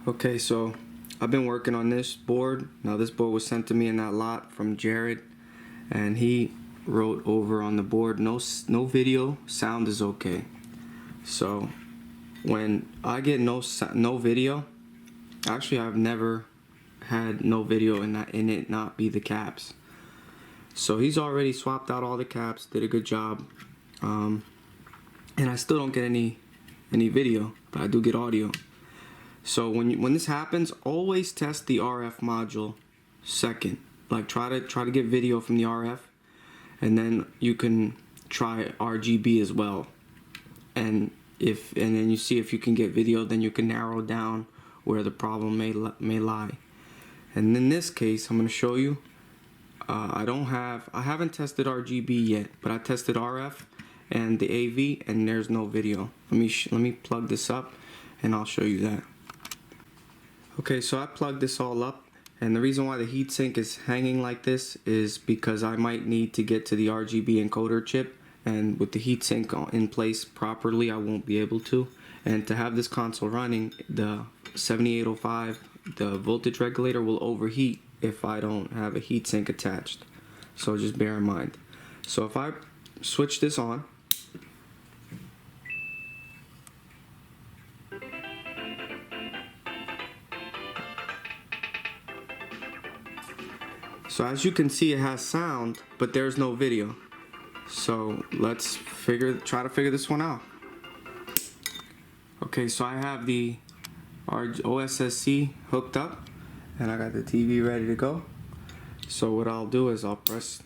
Okay, so I've been working on this board. Now this board was sent to me in that lot from Jared, and he wrote over on the board, no video, sound is okay. So when I get no video, actually I've never had no video in it not be the caps. So he's already swapped out all the caps, did a good job, and I still don't get any video, but I do get audio. So when this happens, always test the RF module second. Like try to get video from the RF, and then you can try RGB as well. And then you see if you can get video, then you can narrow down where the problem may lie. And in this case, I'm going to show you. I haven't tested RGB yet, but I tested RF and the AV, and there's no video. Let me plug this up, and I'll show you that. Okay, so I plugged this all up, and the reason why the heatsink is hanging like this is because I might need to get to the RGB encoder chip, and with the heatsink in place properly, I won't be able to. And to have this console running, the 7805, the voltage regulator will overheat if I don't have a heatsink attached. So just bear in mind. So if I switch this on, so as you can see, it has sound, but there's no video. So let's try to figure this one out. Okay, so I have the OSSC hooked up, and I got the TV ready to go. So what I'll do is I'll press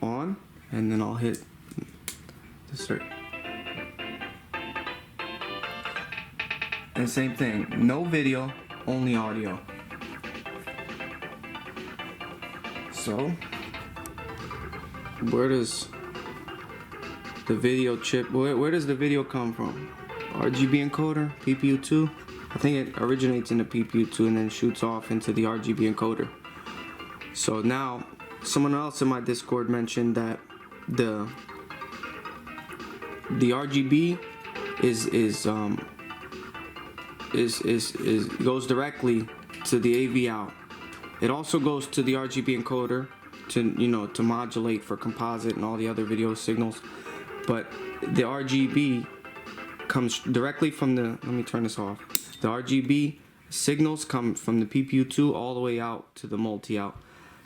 on, and then I'll hit the start. And same thing, no video, only audio. So where does the video chip, where does the video come from? RGB encoder, PPU2? I think it originates in the PPU2 and then shoots off into the RGB encoder. So now, someone else in my Discord mentioned that the RGB goes directly to the AV out. It also goes to the RGB encoder to modulate for composite and all the other video signals. But the RGB comes directly from the, let me turn this off. The RGB signals come from the PPU2 all the way out to the multi-out.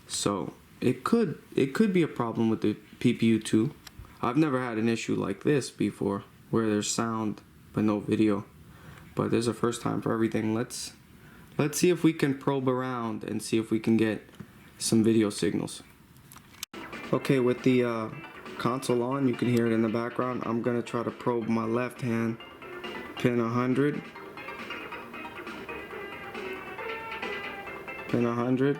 So it could be a problem with the PPU2. I've never had an issue like this before, where there's sound but no video. But there's a first time for everything. Let's see if we can probe around and see if we can get some video signals. Okay, with the console on, you can hear it in the background. I'm gonna try to probe my left hand, pin 100. Pin 100.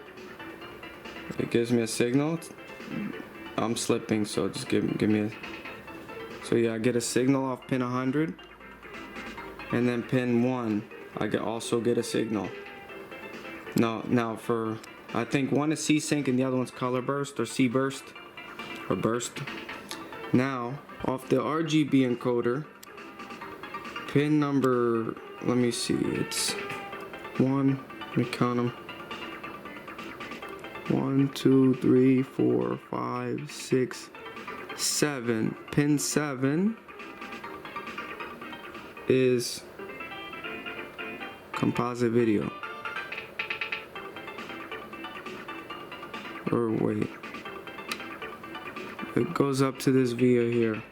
It gives me a signal. I'm slipping, so just give me a. So yeah, I get a signal off pin 100, and then pin 1, I also get a signal. Now for, I think one is C-Sync and the other one's color burst or C-burst or burst. Now off the RGB encoder, pin number, let me see, it's 1. Let me count them. 1, 2, 3, 4, 5, 6, 7. Pin 7 is composite video. Or wait. It goes up to this via here.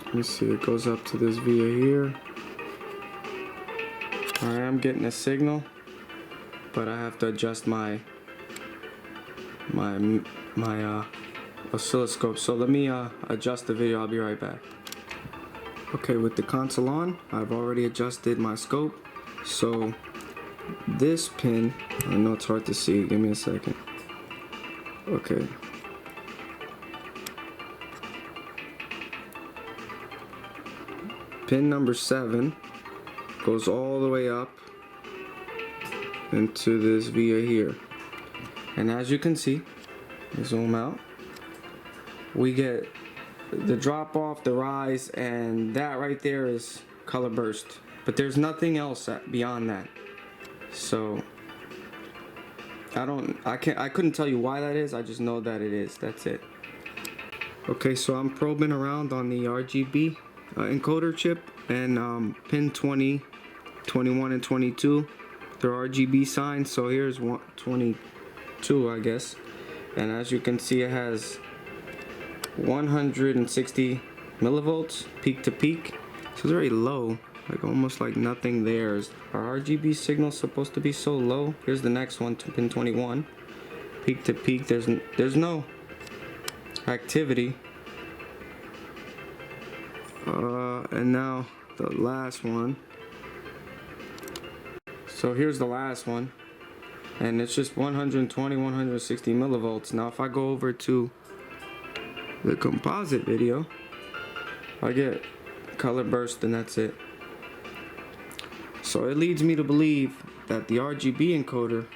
Let me see, it goes up to this via here. Alright, I'm getting a signal, but I have to adjust my oscilloscope. So let me adjust the video. I'll be right back. Okay, with the console on, I've already adjusted my scope. So this pin, I know it's hard to see, give me a second. Okay. Pin number 7 goes all the way up into this via here. And as you can see, zoom out, we get the drop off, the rise, and that right there is color burst. but there's nothing else beyond that. So I couldn't tell you why that is. I just know that it is. That's it. Okay, so I'm probing around on the RGB encoder chip, and pin 20, 21, and 22. They're RGB signs. So here's 22, I guess. And as you can see, it has 160 millivolts peak to peak. So it's very low, like almost like nothing there. Our RGB signal supposed to be so low. Here's the next one, to pin 21. Peak to peak, there's no activity. And now the last one. So here's the last one, and it's just 120, 160 millivolts. Now if I go over to the composite video, I get color burst, and that's it. So it leads me to believe that the RGB encoder,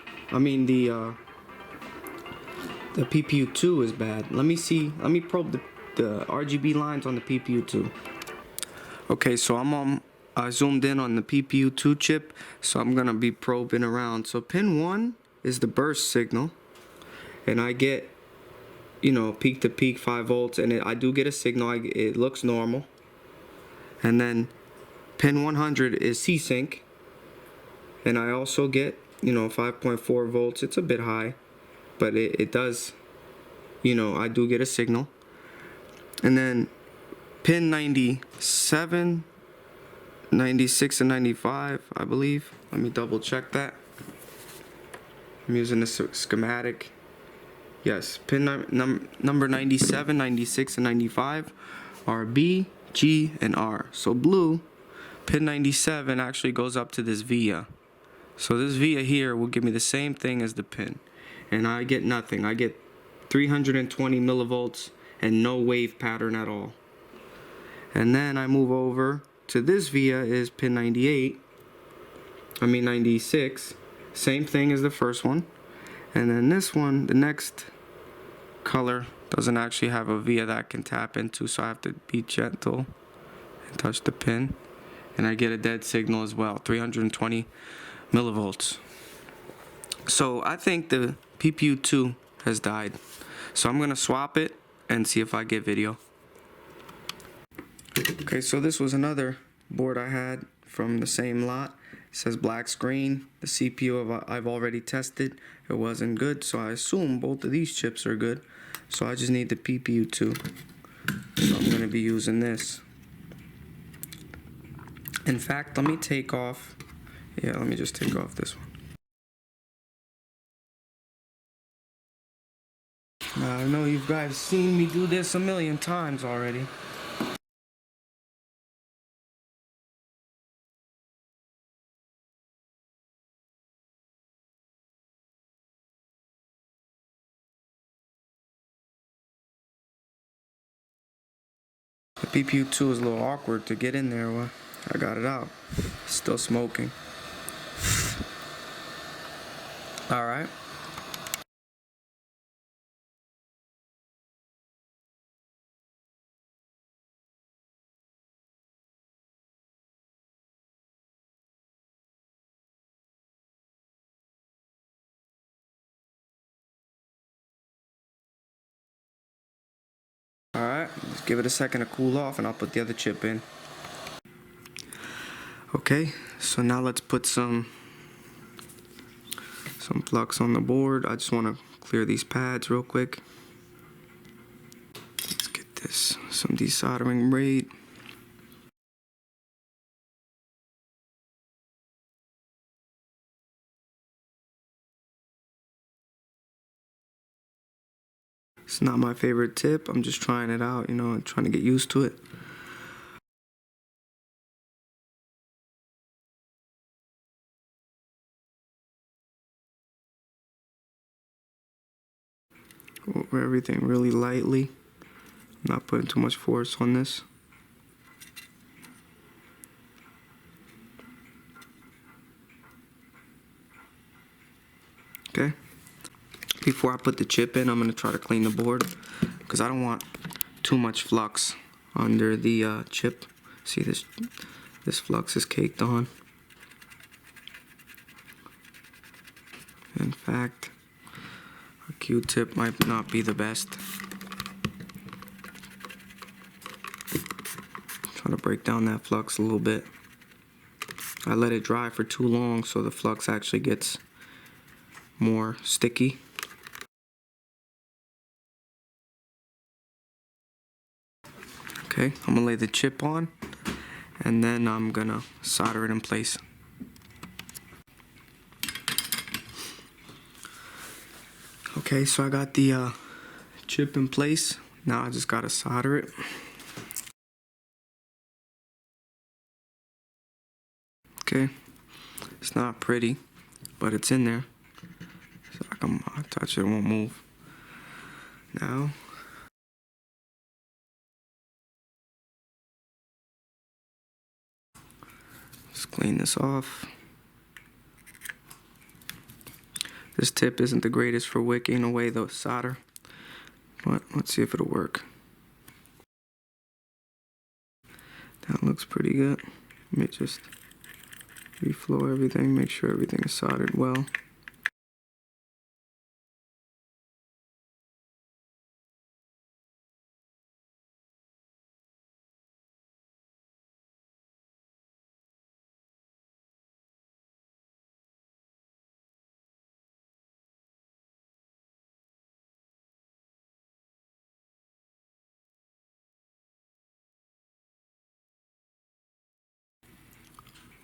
the PPU2 is bad. Let me probe the RGB lines on the PPU2. Okay, so I zoomed in on the PPU2 chip, so I'm gonna be probing around. So pin 1 is the burst signal, and I get, peak to peak 5 volts, and I do get a signal. It looks normal. And then pin 100 is C-Sync, and I also get 5.4 volts. It's a bit high, but it does, I do get a signal. And then pin 97, 96, and 95, I believe. Let me double check that. I'm using this schematic. Yes, pin number 97, 96, and 95 are B, G, and R. So blue, pin 97 actually goes up to this via. So this via here will give me the same thing as the pin. And I get nothing. I get 320 millivolts and no wave pattern at all. And then I move over to this via is pin 96. Same thing as the first one. And then this one, the next color, doesn't actually have a via that I can tap into, so I have to be gentle and touch the pin. And I get a dead signal as well, 320 millivolts. So I think the PPU2 has died. So I'm gonna swap it and see if I get video. Okay, so this was another board I had from the same lot. It says black screen. The CPU I've already tested. It wasn't good, so I assume both of these chips are good. So I just need the PPU2. So I'm gonna be using this. In fact, let me just take off this one. Now, I know you guys seen me do this a million times already. The PPU2 is a little awkward to get in there. Well, I got it out. Still smoking. Alright. Alright, let's give it a second to cool off and I'll put the other chip in. Okay, so now let's put some flux on the board. I just want to clear these pads real quick. Let's get this, some desoldering braid. It's not my favorite tip. I'm just trying it out, and trying to get used to it. Over everything really lightly. I'm not putting too much force on this. Okay. Before I put the chip in, I'm going to try to clean the board because I don't want too much flux under the chip. See, this this flux is caked on. In fact, a Q-tip might not be the best. Trying to break down that flux a little bit. I let it dry for too long, so the flux actually gets more sticky. Okay, I'm gonna lay the chip on, and then I'm gonna solder it in place. Okay, so I got the chip in place. Now I just gotta solder it. Okay, it's not pretty, but it's in there. So I'll touch it, it won't move. Now, just clean this off. This tip isn't the greatest for wicking away the solder, but let's see if it'll work. That looks pretty good. Let me just reflow everything, make sure everything is soldered well.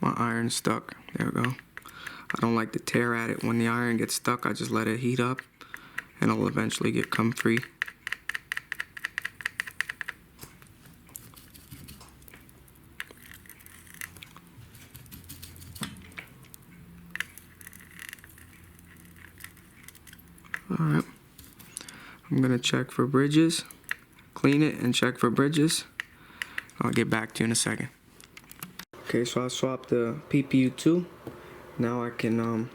My iron's stuck. There we go. I don't like to tear at it. When the iron gets stuck, I just let it heat up and it'll eventually come free. Alright. I'm gonna check for bridges, clean it and check for bridges. I'll get back to you in a second. Okay, so I swapped the PPU2. Now I can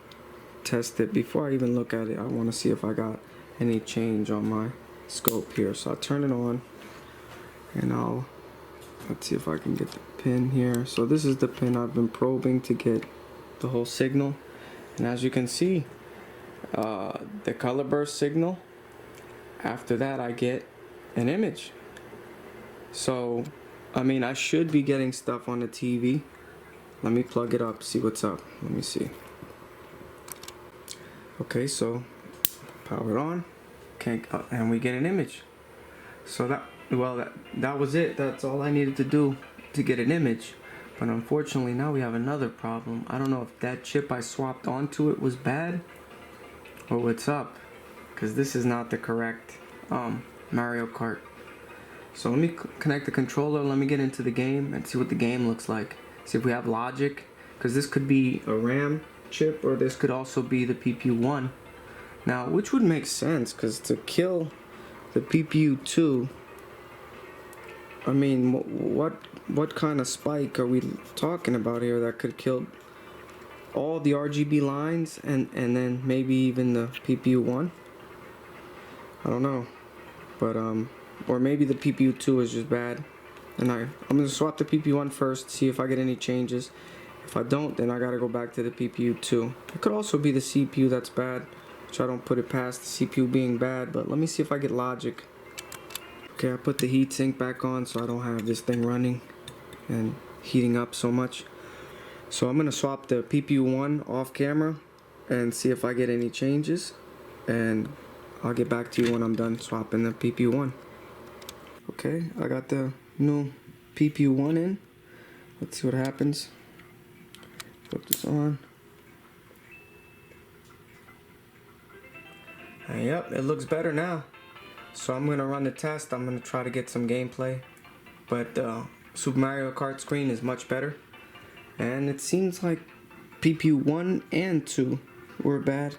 test it. Before I even look at it, I want to see if I got any change on my scope here. So I'll turn it on and let's see if I can get the pin here. So this is the pin I've been probing to get the whole signal. And as you can see, the color burst signal, after that I get an image. So I mean, I should be getting stuff on the TV. Let me plug it up, see what's up. Let me see. Okay, so power it on, and we get an image. So that was it. That's all I needed to do to get an image. But unfortunately, now we have another problem. I don't know if that chip I swapped onto it was bad or what's up, because this is not the correct Mario Kart. So let me connect the controller, let me get into the game and see what the game looks like. See if we have logic, because this could be a RAM chip or this could also be the PPU1. Now, which would make sense, because to kill the PPU2, I mean, what kind of spike are we talking about here that could kill all the RGB lines and then maybe even the PPU1? I don't know, but or maybe the PPU2 is just bad. And I'm going to swap the PPU1 first, see if I get any changes. If I don't, then I got to go back to the PPU2. It could also be the CPU that's bad, which I don't put it past the CPU being bad, but let me see if I get logic. Okay, I put the heatsink back on so I don't have this thing running and heating up so much. So I'm going to swap the PPU1 off camera and see if I get any changes. And I'll get back to you when I'm done swapping the PPU1. Okay, I got the new PPU1 in. Let's see what happens. Put this on. And yep, it looks better now. So I'm gonna run the test. I'm gonna try to get some gameplay. But Super Mario Kart screen is much better. And it seems like PPU1 and 2 were bad.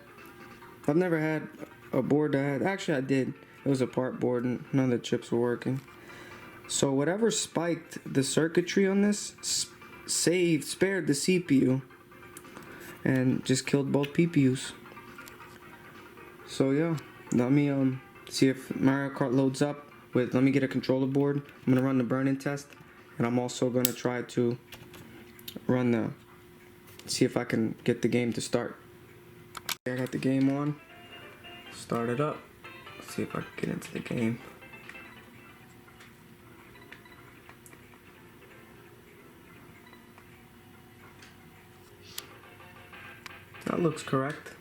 I've never had a board that had, actually I did. It was a part board and none of the chips were working. So whatever spiked the circuitry on this spared the CPU and just killed both PPUs. So yeah, let me see if Mario Kart loads up with, let me get a controller board. I'm gonna run the burn-in test, and I'm also gonna try to see if I can get the game to start. I got the game on. Start it up. See if I can get into the game. That looks correct.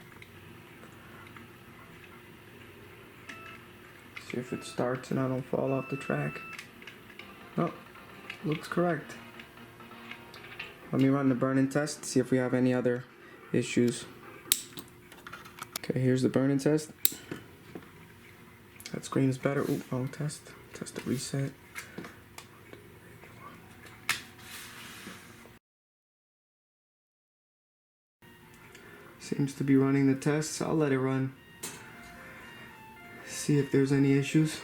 See if it starts and I don't fall off the track. Oh, looks correct. Let me run the burn-in test, see if we have any other issues. Okay, here's the burn-in test. That screen is better. Ooh, wrong test. Test to reset. Seems to be running the tests. I'll let it run. See if there's any issues.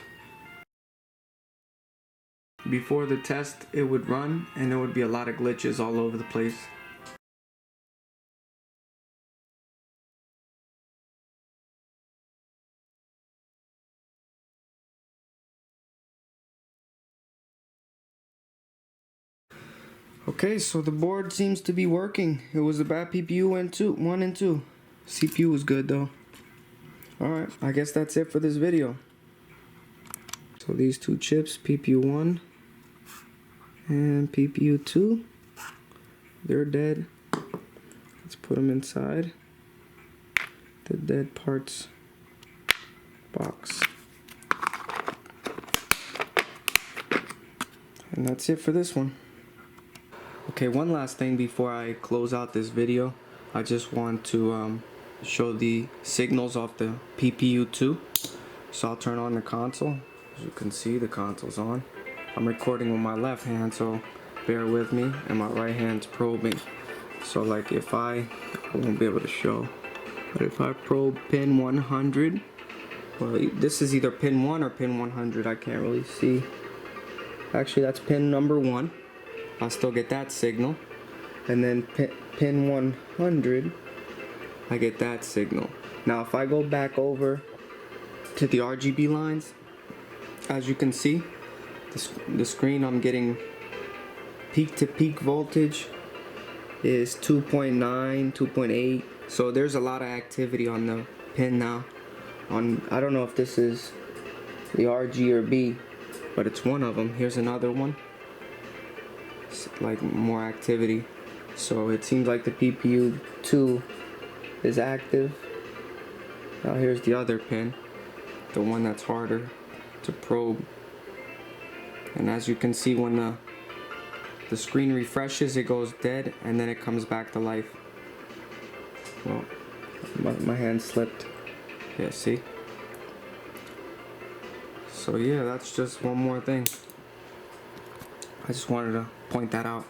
Before the test, it would run and there would be a lot of glitches all over the place. Okay, so the board seems to be working. It was a bad PPU 1 and 2. CPU was good though. Alright, I guess that's it for this video. So these two chips, PPU 1 and PPU 2, they're dead. Let's put them inside the dead parts box. And that's it for this one. Okay, one last thing before I close out this video. I just want to show the signals off the PPU2. So I'll turn on the console. As you can see, the console's on. I'm recording with my left hand, so bear with me, and my right hand's probing. So like if I won't be able to show, but if I probe pin 100, well, this is either pin 1 or pin 100, I can't really see. Actually, that's pin number 1. I'll still get that signal. And then pin 100, I get that signal. Now if I go back over to the RGB lines, as you can see, the screen I'm getting peak to peak voltage is 2.9, 2.8. So there's a lot of activity on the pin now. I don't know if this is the RG or B, but it's one of them. Here's another one. It's like more activity. So it seems like the PPU 2 is active. Now here's the other pin, the one that's harder to probe. And as you can see, when the screen refreshes, it goes dead and then it comes back to life. Well, my hand slipped. Yeah, see? So yeah, that's just one more thing. I just wanted to point that out.